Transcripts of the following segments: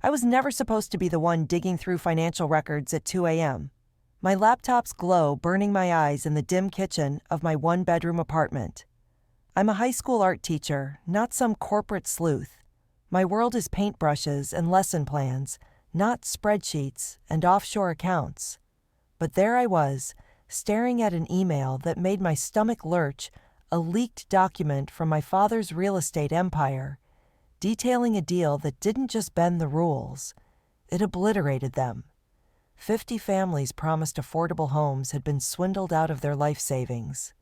I was never supposed to be the one digging through financial records at 2 a.m. My laptop's glow burning my eyes in the dim kitchen of my one-bedroom apartment. I'm a high school art teacher, not some corporate sleuth. My world is paintbrushes and lesson plans, not spreadsheets and offshore accounts. But there I was, staring at an email that made my stomach lurch, a leaked document from my father's real estate empire, detailing a deal that didn't just bend the rules, it obliterated them. 50 families promised affordable homes had been swindled out of their life savings.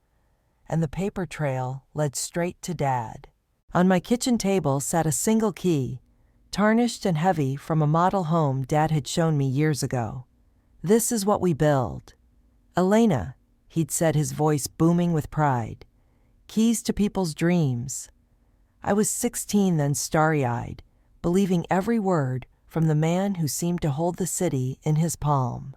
And the paper trail led straight to Dad. On my kitchen table sat a single key, tarnished and heavy from a model home Dad had shown me years ago. "This is what we build. Elena," he'd said, his voice booming with pride. "Keys to people's dreams." I was 16 then, starry-eyed, believing every word from the man who seemed to hold the city in his palm.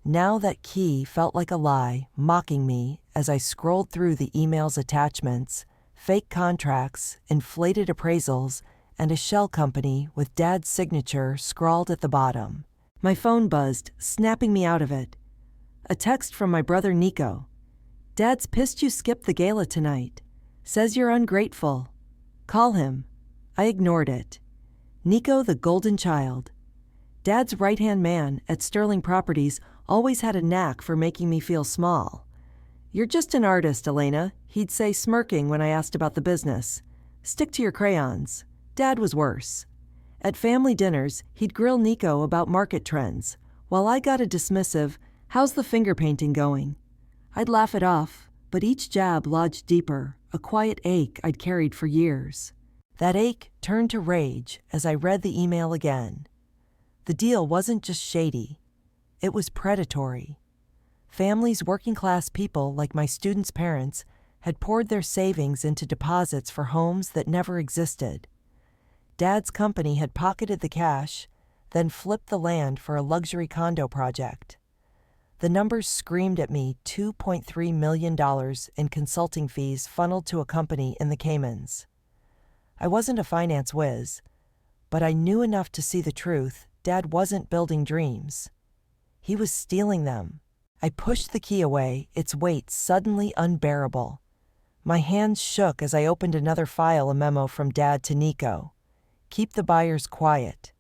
Now that key felt like a lie, mocking me as I scrolled through the email's attachments, fake contracts, inflated appraisals, and a shell company with Dad's signature scrawled at the bottom. My phone buzzed, snapping me out of it. A text from my brother Nico. "Dad's pissed you skipped the gala tonight. Says you're ungrateful. Call him." I ignored it. Nico, the golden child. Dad's right-hand man at Sterling Properties, always had a knack for making me feel small. "You're just an artist, Elena," he'd say, smirking when I asked about the business. "Stick to your crayons." Dad was worse. At family dinners, he'd grill Nico about market trends, while I got a dismissive, "How's the finger painting going?" I'd laugh it off, but each jab lodged deeper, a quiet ache I'd carried for years. That ache turned to rage as I read the email again. The deal wasn't just shady. It was predatory. Families, working-class people like my students' parents, had poured their savings into deposits for homes that never existed. Dad's company had pocketed the cash, then flipped the land for a luxury condo project. The numbers screamed at me: $2.3 million in consulting fees funneled to a company in the Caymans. I wasn't a finance whiz, but I knew enough to see the truth. Dad wasn't building dreams. He was stealing them. I pushed the key away, its weight suddenly unbearable. My hands shook as I opened another file, a memo from Dad to Nico. "Keep the buyers quiet.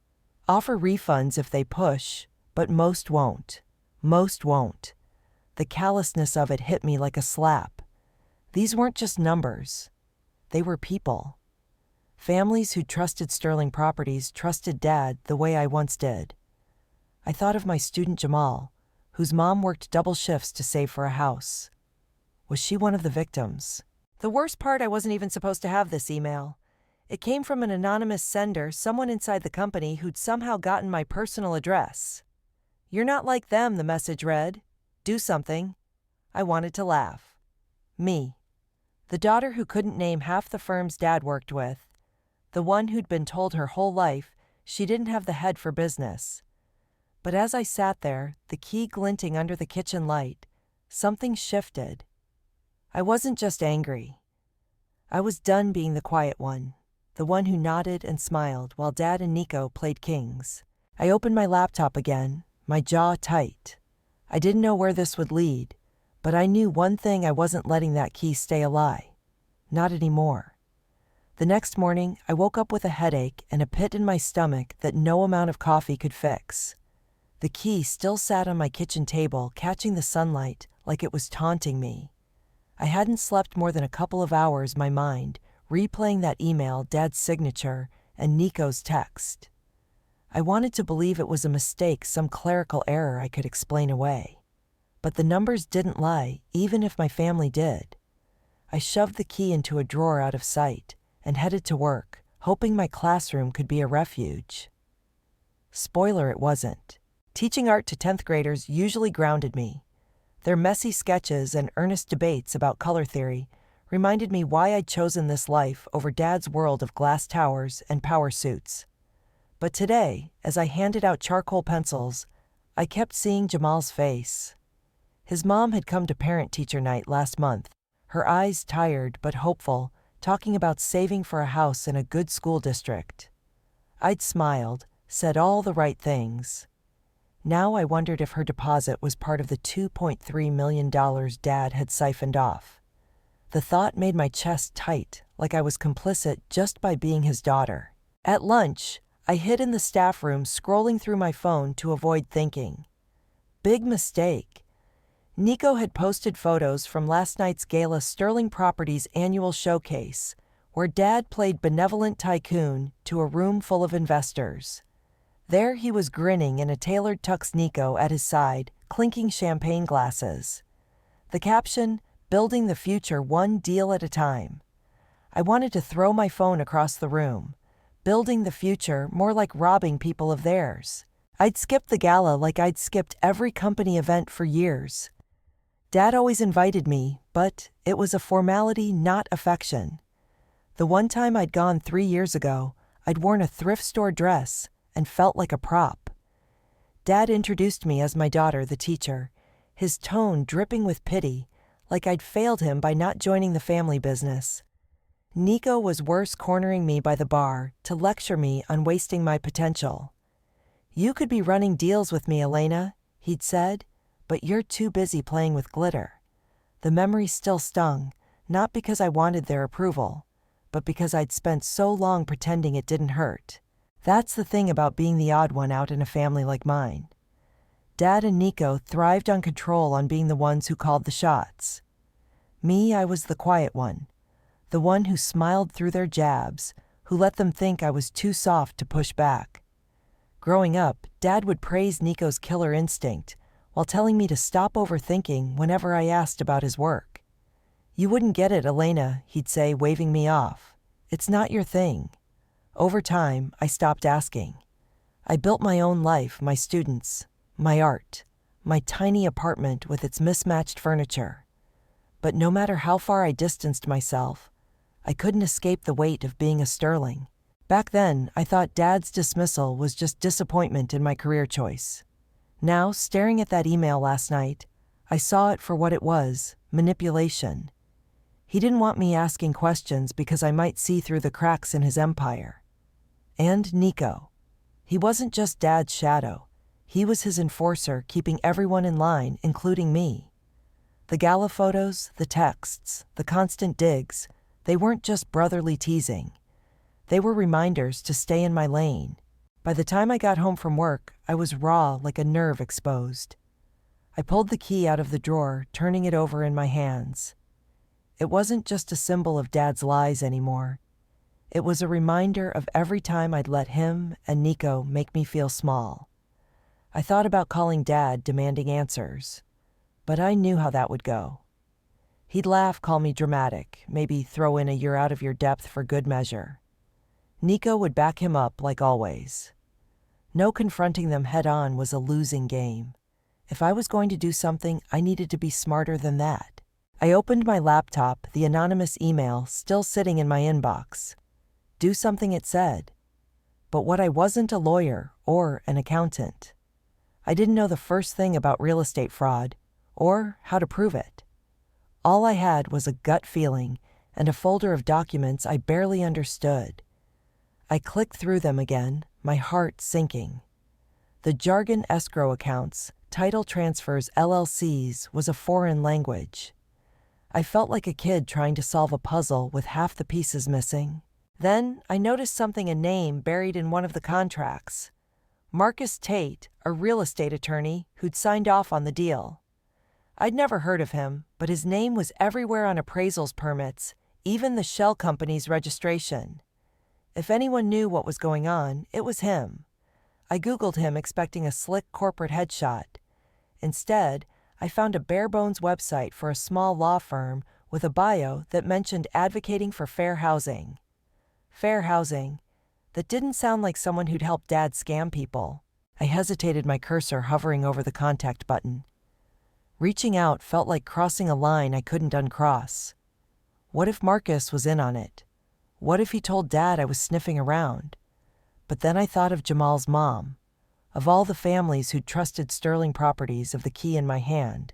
Offer refunds if they push, but most won't. Most won't." The callousness of it hit me like a slap. These weren't just numbers. They were people. Families who trusted Sterling Properties trusted Dad the way I once did. I thought of my student Jamal, whose mom worked double shifts to save for a house. Was she one of the victims? The worst part, I wasn't even supposed to have this email. It came from an anonymous sender, someone inside the company who'd somehow gotten my personal address. "You're not like them," the message read. "Do something." I wanted to laugh. Me. The daughter who couldn't name half the firms Dad worked with. The one who'd been told her whole life she didn't have the head for business. But as I sat there, the key glinting under the kitchen light, something shifted. I wasn't just angry. I was done being the quiet one, the one who nodded and smiled while Dad and Nico played kings. I opened my laptop again, my jaw tight. I didn't know where this would lead, but I knew one thing: I wasn't letting that key stay a lie. Not anymore. The next morning, I woke up with a headache and a pit in my stomach that no amount of coffee could fix. The key still sat on my kitchen table, catching the sunlight like it was taunting me. I hadn't slept more than a couple of hours, my mind replaying that email, Dad's signature, and Nico's text. I wanted to believe it was a mistake, some clerical error I could explain away. But the numbers didn't lie, even if my family did. I shoved the key into a drawer out of sight and headed to work, hoping my classroom could be a refuge. Spoiler, it wasn't. Teaching art to 10th graders usually grounded me. Their messy sketches and earnest debates about color theory reminded me why I'd chosen this life over Dad's world of glass towers and power suits. But today, as I handed out charcoal pencils, I kept seeing Jamal's face. His mom had come to parent-teacher night last month, her eyes tired but hopeful, talking about saving for a house in a good school district. I'd smiled, said all the right things. Now I wondered if her deposit was part of the $2.3 million Dad had siphoned off. The thought made my chest tight, like I was complicit just by being his daughter. At lunch, I hid in the staff room scrolling through my phone to avoid thinking. Big mistake. Nico had posted photos from last night's gala Sterling Properties annual showcase, where Dad played benevolent tycoon to a room full of investors. There he was grinning in a tailored tuxedo at his side, clinking champagne glasses. The caption, "Building the future one deal at a time." I wanted to throw my phone across the room. Building the future more like robbing people of theirs. I'd skipped the gala like I'd skipped every company event for years. Dad always invited me, but it was a formality, not affection. The one time I'd gone 3 years ago, I'd worn a thrift store dress and felt like a prop. Dad introduced me as my daughter, the teacher, his tone dripping with pity, like I'd failed him by not joining the family business. Nico was worse, cornering me by the bar to lecture me on wasting my potential. "You could be running deals with me, Elena," he'd said, "but you're too busy playing with glitter." The memory still stung, not because I wanted their approval, but because I'd spent so long pretending it didn't hurt. That's the thing about being the odd one out in a family like mine. Dad and Nico thrived on control, on being the ones who called the shots. Me, I was the quiet one, the one who smiled through their jabs, who let them think I was too soft to push back. Growing up, Dad would praise Nico's killer instinct, while telling me to stop overthinking whenever I asked about his work. "You wouldn't get it, Elena," he'd say, waving me off. "It's not your thing." Over time, I stopped asking. I built my own life, my students, my art, my tiny apartment with its mismatched furniture. But no matter how far I distanced myself, I couldn't escape the weight of being a Sterling. Back then, I thought Dad's dismissal was just disappointment in my career choice. Now, staring at that email last night, I saw it for what it was: manipulation. He didn't want me asking questions because I might see through the cracks in his empire. And Nico. He wasn't just Dad's shadow. He was his enforcer, keeping everyone in line, including me. The gala photos, the texts, the constant digs, they weren't just brotherly teasing. They were reminders to stay in my lane. By the time I got home from work, I was raw, like a nerve exposed. I pulled the key out of the drawer, turning it over in my hands. It wasn't just a symbol of Dad's lies anymore. It was a reminder of every time I'd let him and Nico make me feel small. I thought about calling Dad, demanding answers. But I knew how that would go. He'd laugh, call me dramatic, maybe throw in a "you're out of your depth" for good measure. Nico would back him up, like always. No confronting them head-on was a losing game. If I was going to do something, I needed to be smarter than that. I opened my laptop, the anonymous email still sitting in my inbox. Do something, it said. But what I wasn't a lawyer or an accountant. I didn't know the first thing about real estate fraud, or how to prove it. All I had was a gut feeling and a folder of documents I barely understood. I clicked through them again, my heart sinking. The jargon escrow accounts, title transfers, LLCs was a foreign language. I felt like a kid trying to solve a puzzle with half the pieces missing. Then I noticed something, a name buried in one of the contracts. Marcus Tate, a real estate attorney who'd signed off on the deal. I'd never heard of him, but his name was everywhere on appraisals permits, even the shell company's registration. If anyone knew what was going on, it was him. I Googled him expecting a slick corporate headshot. Instead, I found a bare-bones website for a small law firm with a bio that mentioned advocating for fair housing. Fair housing. That didn't sound like someone who'd help Dad scam people. I hesitated, my cursor hovering over the contact button. Reaching out felt like crossing a line I couldn't uncross. What if Marcus was in on it? What if he told Dad I was sniffing around? But then I thought of Jamal's mom. Of all the families who'd trusted Sterling Properties, of the key in my hand,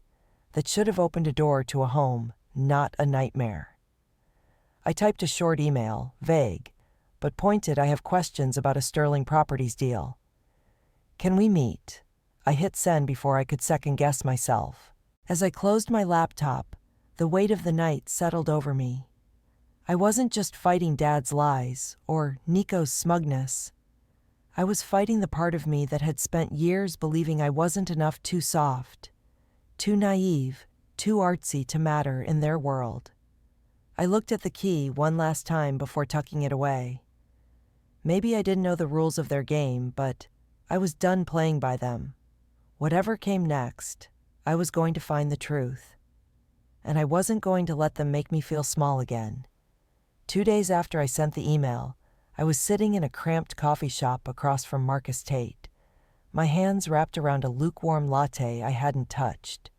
that should have opened a door to a home, not a nightmare. I typed a short email, vague, but pointed. I have questions about a Sterling Properties deal. Can we meet? I hit send before I could second-guess myself. As I closed my laptop, the weight of the night settled over me. I wasn't just fighting Dad's lies or Nico's smugness. I was fighting the part of me that had spent years believing I wasn't enough, too soft, too naive, too artsy to matter in their world. I looked at the key one last time before tucking it away. Maybe I didn't know the rules of their game, but I was done playing by them. Whatever came next, I was going to find the truth. And I wasn't going to let them make me feel small again. 2 days after I sent the email, I was sitting in a cramped coffee shop across from Marcus Tate, my hands wrapped around a lukewarm latte I hadn't touched.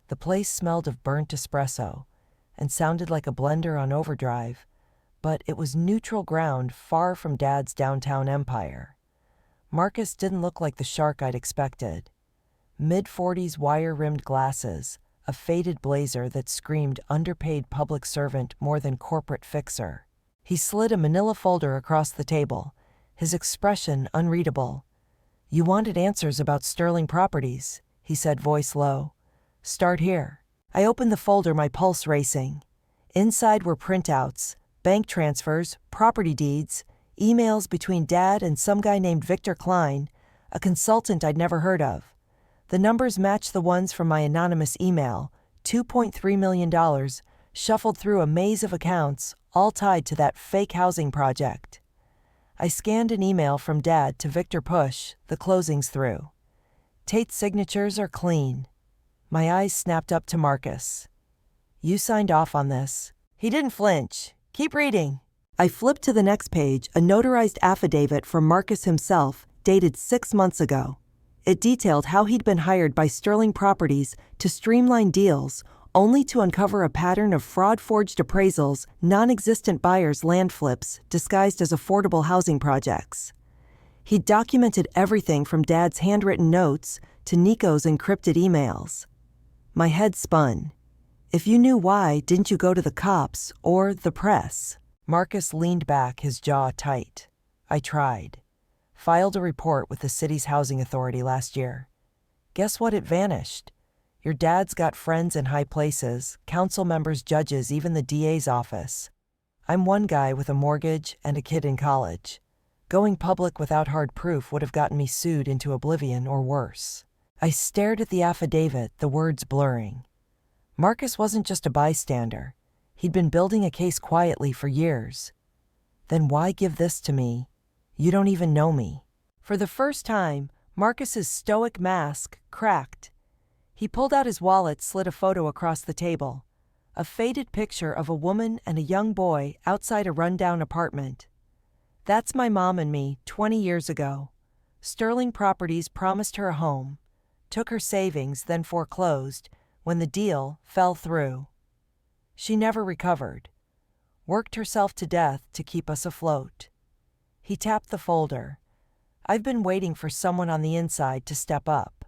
The place smelled of burnt espresso and sounded like a blender on overdrive, but it was neutral ground far from Dad's downtown empire. Marcus didn't look like the shark I'd expected. Mid-40s wire-rimmed glasses, a faded blazer that screamed underpaid public servant more than corporate fixer. He slid a manila folder across the table, his expression unreadable. "You wanted answers about Sterling Properties," he said, voice low. "Start here." I opened the folder, my pulse racing. Inside were printouts, bank transfers, property deeds, emails between Dad and some guy named Victor Klein, a consultant I'd never heard of. The numbers matched the ones from my anonymous email, $2.3 million, shuffled through a maze of accounts, all tied to that fake housing project. I scanned an email from Dad to Victor Push, the closings through. Tate's signatures are clean. My eyes snapped up to Marcus. "You signed off on this." He didn't flinch. "Keep reading." I flipped to the next page, a notarized affidavit from Marcus himself, dated 6 months ago. It detailed how he'd been hired by Sterling Properties to streamline deals, only to uncover a pattern of fraud-forged appraisals, non-existent buyers' land flips disguised as affordable housing projects. He'd documented everything from Dad's handwritten notes to Nico's encrypted emails. My head spun. "If you knew why, didn't you go to the cops or the press?" Marcus leaned back, his jaw tight. "I tried. Filed a report with the city's housing authority last year. Guess what? It vanished. Your dad's got friends in high places, council members, judges, even the DA's office. I'm one guy with a mortgage and a kid in college. Going public without hard proof would have gotten me sued into oblivion or worse." I stared at the affidavit, the words blurring. Marcus wasn't just a bystander. He'd been building a case quietly for years. Then why give this to me? "You don't even know me." For the first time, Marcus's stoic mask cracked. He pulled out his wallet, slid a photo across the table. A faded picture of a woman and a young boy outside a rundown apartment. "That's my mom and me 20 years ago. Sterling Properties promised her a home, took her savings, then foreclosed when the deal fell through. She never recovered. Worked herself to death to keep us afloat." He tapped the folder. "I've been waiting for someone on the inside to step up.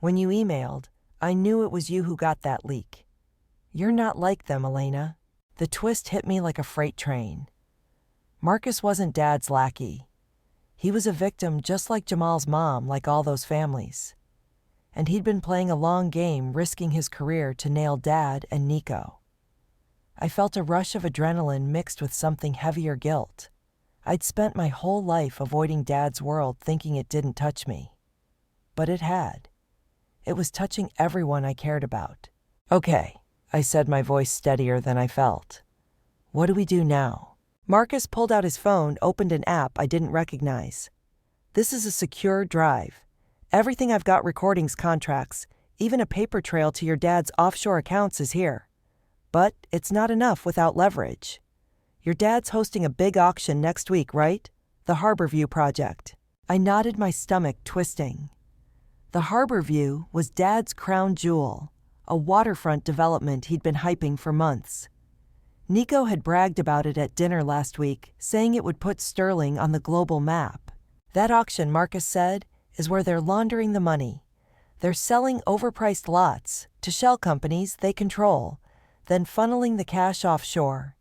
When you emailed, I knew it was you who got that leak. You're not like them, Elena." The twist hit me like a freight train. Marcus wasn't Dad's lackey. He was a victim just like Jamal's mom, like all those families. And he'd been playing a long game, risking his career to nail Dad and Nico. I felt a rush of adrenaline mixed with something heavier, guilt. I'd spent my whole life avoiding Dad's world, thinking it didn't touch me. But it had. It was touching everyone I cared about. "Okay," I said, my voice steadier than I felt. "What do we do now?" Marcus pulled out his phone, opened an app I didn't recognize. "This is a secure drive. Everything I've got, recordings, contracts, even a paper trail to your dad's offshore accounts is here. But it's not enough without leverage. Your dad's hosting a big auction next week, right? The Harborview project." I nodded, my stomach twisting. The Harborview was Dad's crown jewel, a waterfront development he'd been hyping for months. Nico had bragged about it at dinner last week, saying it would put Sterling on the global map. That auction, Marcus said, is where they're laundering the money. They're selling overpriced lots to shell companies they control, then funneling the cash offshore.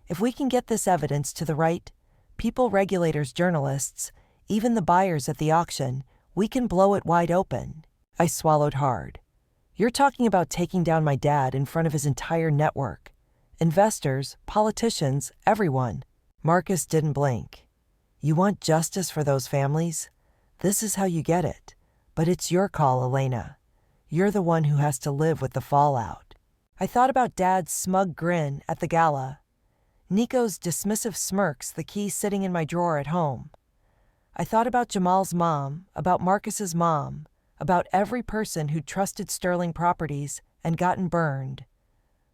If we can get this evidence to the right people, regulators, journalists, even the buyers at the auction, We can blow it wide open. I swallowed hard. You're talking about taking down my dad in front of his entire network. Investors, politicians, everyone. Marcus didn't blink. You want justice for those families? This is how you get it. But it's your call, Elena. You're the one who has to live with the fallout. I thought about Dad's smug grin at the gala, Nico's dismissive smirks, the key sitting in my drawer at home. I thought about Jamal's mom, about Marcus's mom, about every person who'd trusted Sterling Properties and gotten burned.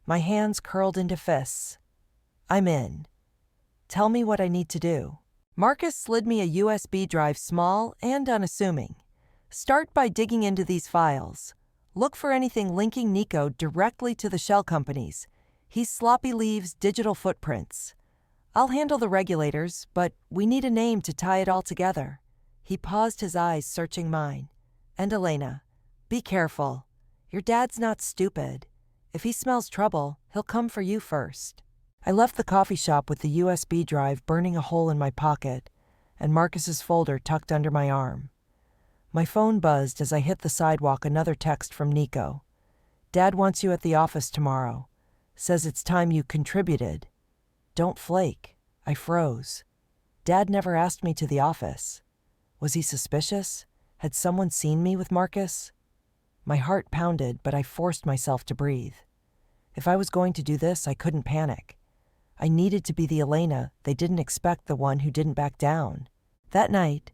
My hands curled into fists. I'm in. Tell me what I need to do. Marcus slid me a USB drive, small and unassuming. Start by digging into these files. Look for anything linking Nico directly to the shell companies. He's sloppy leaves digital footprints. I'll handle the regulators, but we need a name to tie it all together. He paused, his eyes searching mine. And Elena, be careful. Your dad's not stupid. If he smells trouble, he'll come for you first. I left the coffee shop with the USB drive burning a hole in my pocket and Marcus's folder tucked under my arm. My phone buzzed as I hit the sidewalk, another text from Nico. Dad wants you at the office tomorrow. Says it's time you contributed. Don't flake. I froze. Dad never asked me to the office. Was he suspicious? Had someone seen me with Marcus? My heart pounded, but I forced myself to breathe. If I was going to do this, I couldn't panic. I needed to be the Elena they didn't expect, the one who didn't back down. That night,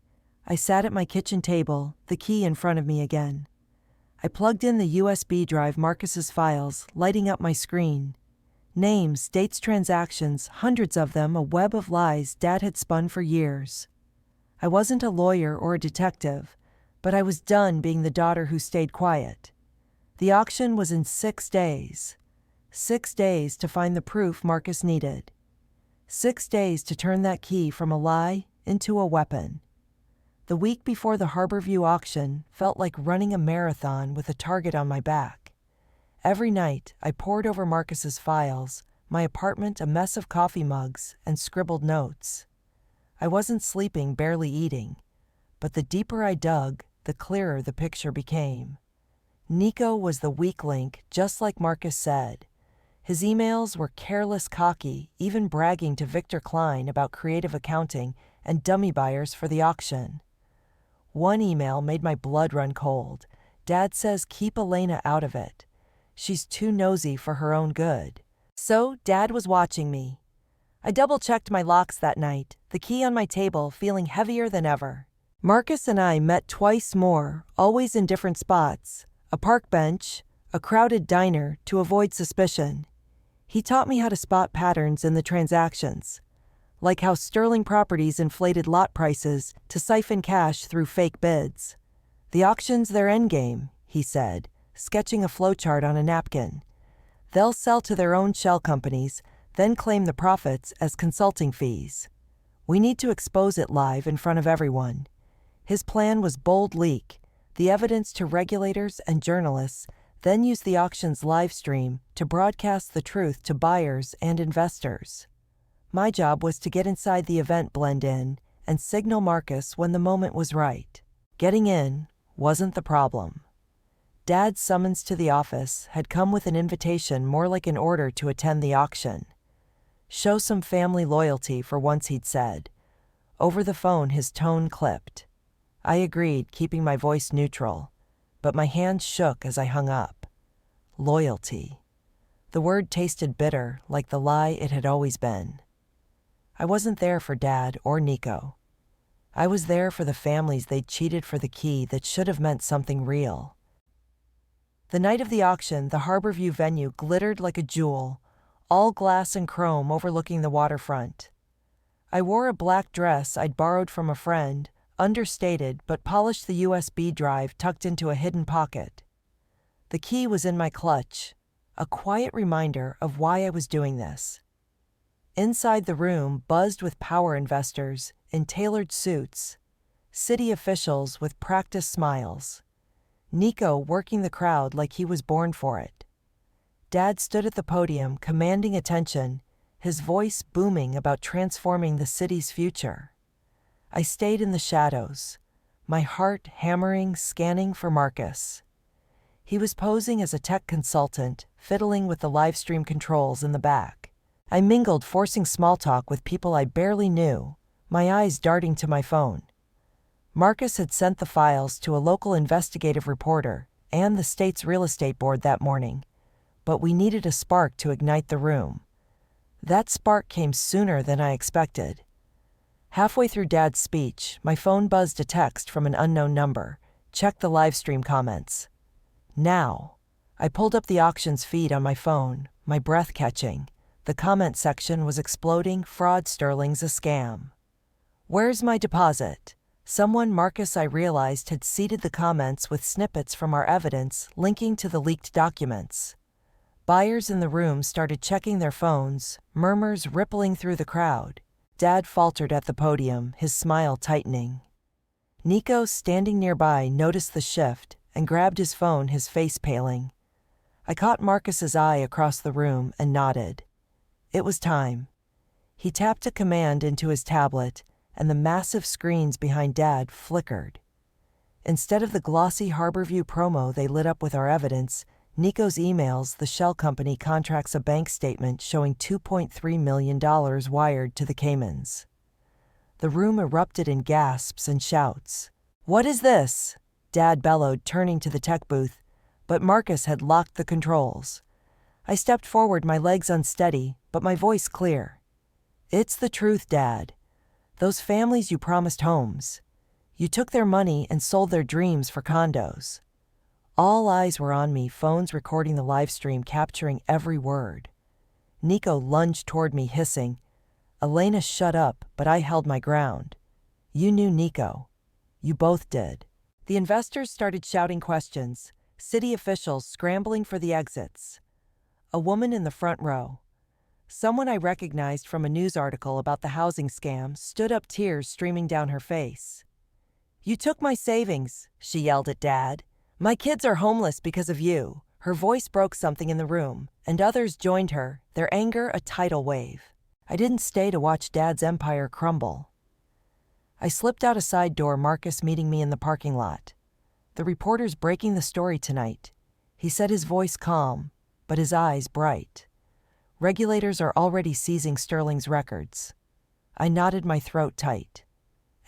I sat at my kitchen table, the key in front of me again. I plugged in the USB drive, Marcus's files, lighting up my screen. Names, dates, transactions, hundreds of them, a web of lies Dad had spun for years. I wasn't a lawyer or a detective, but I was done being the daughter who stayed quiet. The auction was in 6 days. 6 days to find the proof Marcus needed. 6 days to turn that key from a lie into a weapon. The week before the Harborview auction felt like running a marathon with a target on my back. Every night, I pored over Marcus's files, my apartment a mess of coffee mugs and scribbled notes. I wasn't sleeping, barely eating, but the deeper I dug, the clearer the picture became. Nico was the weak link, just like Marcus said. His emails were careless, cocky, even bragging to Victor Klein about creative accounting and dummy buyers for the auction. One email made my blood run cold. Dad says keep Elena out of it. She's too nosy for her own good. So Dad was watching me. I double-checked my locks that night, the key on my table feeling heavier than ever. Marcus and I met twice more, always in different spots. A park bench, a crowded diner, to avoid suspicion. He taught me how to spot patterns in the transactions, like how Sterling Properties inflated lot prices to siphon cash through fake bids. The auction's their endgame, he said, sketching a flowchart on a napkin. They'll sell to their own shell companies, then claim the profits as consulting fees. We need to expose it live in front of everyone. His plan was bold: leak the evidence to regulators and journalists, then use the auction's live stream to broadcast the truth to buyers and investors. My job was to get inside the event, blend in, and signal Marcus when the moment was right. Getting in wasn't the problem. Dad's summons to the office had come with an invitation, more like an order to attend the auction. Show some family loyalty for once, he'd said. Over the phone, his tone clipped. I agreed, keeping my voice neutral, but my hands shook as I hung up. Loyalty. The word tasted bitter, like the lie it had always been. I wasn't there for Dad or Nico. I was there for the families they'd cheated for the key that should have meant something real. The night of the auction, the Harborview venue glittered like a jewel, all glass and chrome overlooking the waterfront. I wore a black dress I'd borrowed from a friend, understated, but polished the USB drive tucked into a hidden pocket. The key was in my clutch, a quiet reminder of why I was doing this. Inside, the room buzzed with power investors in tailored suits, city officials with practiced smiles. Nico working the crowd like he was born for it. Dad stood at the podium, commanding attention, his voice booming about transforming the city's future. I stayed in the shadows, my heart hammering, scanning for Marcus. He was posing as a tech consultant, fiddling with the live stream controls in the back. I mingled, forcing small talk with people I barely knew, my eyes darting to my phone. Marcus had sent the files to a local investigative reporter and the state's real estate board that morning, but we needed a spark to ignite the room. That spark came sooner than I expected. Halfway through Dad's speech, my phone buzzed a text from an unknown number. Check the live stream comments. Now. I pulled up the auctions feed on my phone, my breath catching. The comment section was exploding. Fraud, Sterling's a scam. Where's my deposit? Someone, Marcus, I realized, had seeded the comments with snippets from our evidence linking to the leaked documents. Buyers in the room started checking their phones, murmurs rippling through the crowd. Dad faltered at the podium, his smile tightening. Nico, standing nearby, noticed the shift and grabbed his phone, his face paling. I caught Marcus's eye across the room and nodded. It was time. He tapped a command into his tablet, and the massive screens behind Dad flickered. Instead of the glossy Harborview promo they lit up with our evidence, Nico's emails, the shell company contracts a bank statement showing $2.3 million wired to the Caymans. The room erupted in gasps and shouts. "What is this?" Dad bellowed, turning to the tech booth, but Marcus had locked the controls. I stepped forward, my legs unsteady, but my voice clear. "It's the truth, Dad. Those families you promised homes. You took their money and sold their dreams for condos." All eyes were on me, phones recording the live stream, capturing every word. Nico lunged toward me, hissing. Elena, shut up, but I held my ground. "You knew, Nico. You both did." The investors started shouting questions, city officials scrambling for the exits. A woman in the front row, someone I recognized from a news article about the housing scam, stood up, tears streaming down her face. "You took my savings," she yelled at Dad. "My kids are homeless because of you." Her voice broke something in the room, and others joined her, their anger a tidal wave. I didn't stay to watch Dad's empire crumble. I slipped out a side door, Marcus meeting me in the parking lot. "The reporter's breaking the story tonight," he said, his voice calm, but his eyes bright. "Regulators are already seizing Sterling's records." I nodded, my throat tight.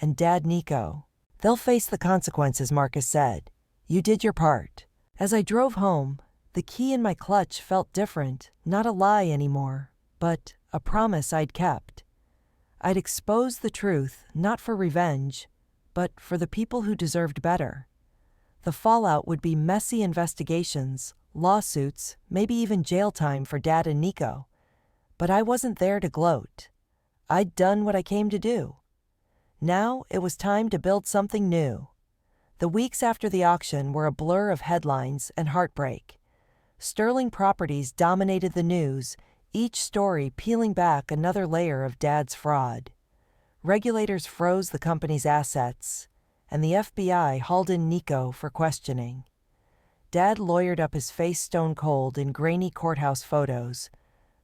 "And Dad, Nico, they'll face the consequences," Marcus said. "You did your part." As I drove home, the key in my clutch felt different, not a lie anymore, but a promise I'd kept. I'd expose the truth, not for revenge, but for the people who deserved better. The fallout would be messy investigations, lawsuits, maybe even jail time for Dad and Nico. But I wasn't there to gloat. I'd done what I came to do. Now it was time to build something new. The weeks after the auction were a blur of headlines and heartbreak. Sterling Properties dominated the news, each story peeling back another layer of Dad's fraud. Regulators froze the company's assets, and the FBI hauled in Nico for questioning. Dad lawyered up, his face stone cold in grainy courthouse photos,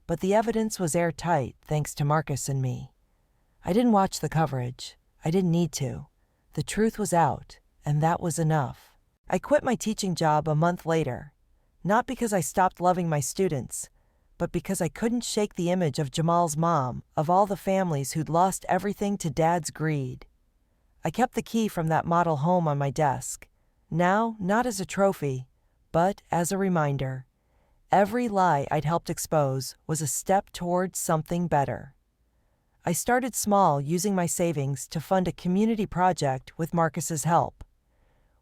but the evidence was airtight thanks to Marcus and me. I didn't watch the coverage. I didn't need to. The truth was out, and that was enough. I quit my teaching job a month later, not because I stopped loving my students, but because I couldn't shake the image of Jamal's mom, of all the families who'd lost everything to Dad's greed. I kept the key from that model home on my desk, now not as a trophy, but as a reminder. Every lie I'd helped expose was a step towards something better. I started small, using my savings to fund a community project with Marcus's help.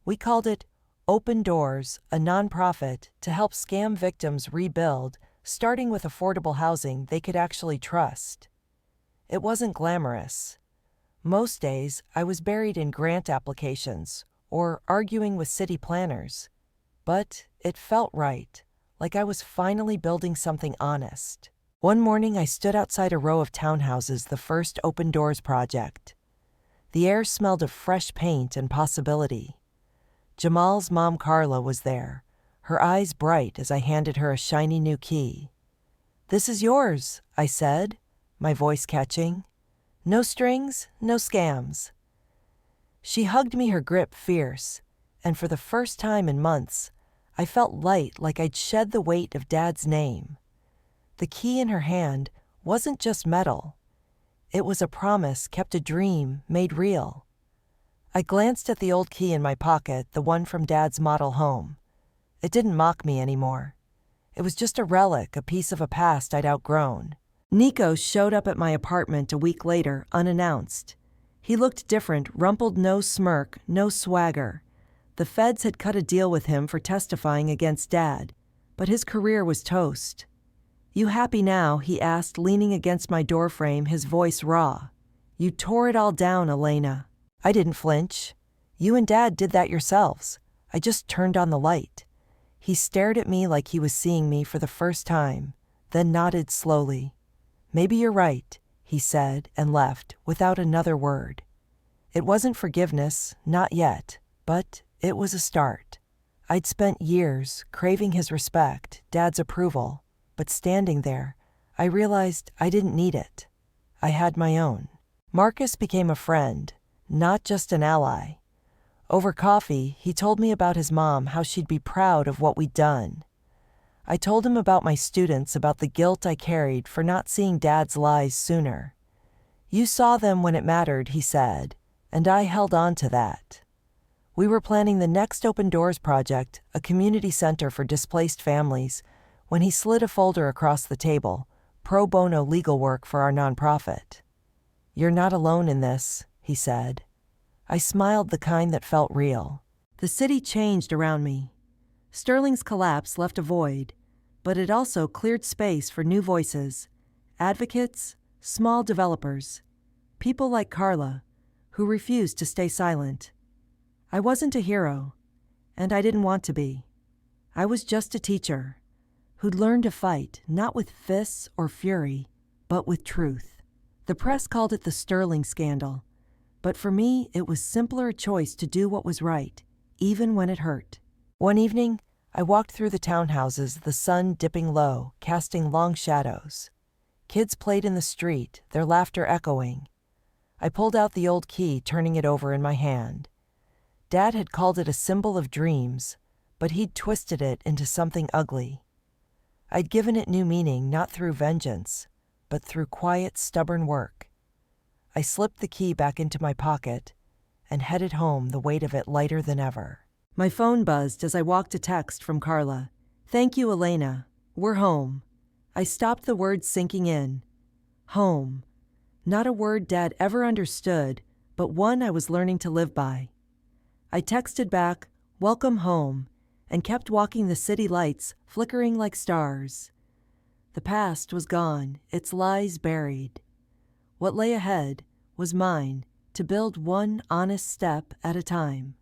We called it Open Doors, a nonprofit to help scam victims rebuild, starting with affordable housing they could actually trust. It wasn't glamorous. Most days, I was buried in grant applications or arguing with city planners. But it felt right, like I was finally building something honest. One morning, I stood outside a row of townhouses, the first Open Doors project. The air smelled of fresh paint and possibility. Jamal's mom, Carla, was there, her eyes bright as I handed her a shiny new key. "This is yours," I said, my voice catching. "No strings, no scams." She hugged me, her grip fierce, and for the first time in months, I felt light, like I'd shed the weight of Dad's name. The key in her hand wasn't just metal. It was a promise, kept, a dream made real. I glanced at the old key in my pocket, the one from Dad's model home. It didn't mock me anymore. It was just a relic, a piece of a past I'd outgrown. Nico showed up at my apartment a week later, unannounced. He looked different, rumpled, no smirk, no swagger. The feds had cut a deal with him for testifying against Dad, but his career was toast. "You happy now?" he asked, leaning against my doorframe, his voice raw. "You tore it all down, Elena." I didn't flinch. "You and Dad did that yourselves." I just turned on the light. He stared at me like he was seeing me for the first time, then nodded slowly. "Maybe you're right," he said, and left, without another word. It wasn't forgiveness, not yet, but it was a start. I'd spent years craving his respect, Dad's approval, but standing there, I realized I didn't need it. I had my own. Marcus became a friend, not just an ally. Over coffee, he told me about his mom, how she'd be proud of what we'd done. I told him about my students, about the guilt I carried for not seeing Dad's lies sooner. "You saw them when it mattered," he said, and I held on to that. We were planning the next Open Doors project, a community center for displaced families, when he slid a folder across the table, pro bono legal work for our nonprofit. "You're not alone in this," he said. I smiled, the kind that felt real. The city changed around me. Sterling's collapse left a void, but it also cleared space for new voices, advocates, small developers, people like Carla, who refused to stay silent. I wasn't a hero, and I didn't want to be. I was just a teacher who'd learned to fight, not with fists or fury, but with truth. The press called it the Sterling scandal, but for me, it was simpler a choice to do what was right, even when it hurt. One evening, I walked through the townhouses, the sun dipping low, casting long shadows. Kids played in the street, their laughter echoing. I pulled out the old key, turning it over in my hand. Dad had called it a symbol of dreams, but he'd twisted it into something ugly. I'd given it new meaning, not through vengeance, but through quiet, stubborn work. I slipped the key back into my pocket and headed home, the weight of it lighter than ever. My phone buzzed as I walked a text from Carla. "Thank you, Elena. We're home." I stopped, the words sinking in. Home. Not a word Dad ever understood, but one I was learning to live by. I texted back, "Welcome home," and kept walking, the city lights flickering like stars. The past was gone, its lies buried. What lay ahead was mine, to build one honest step at a time.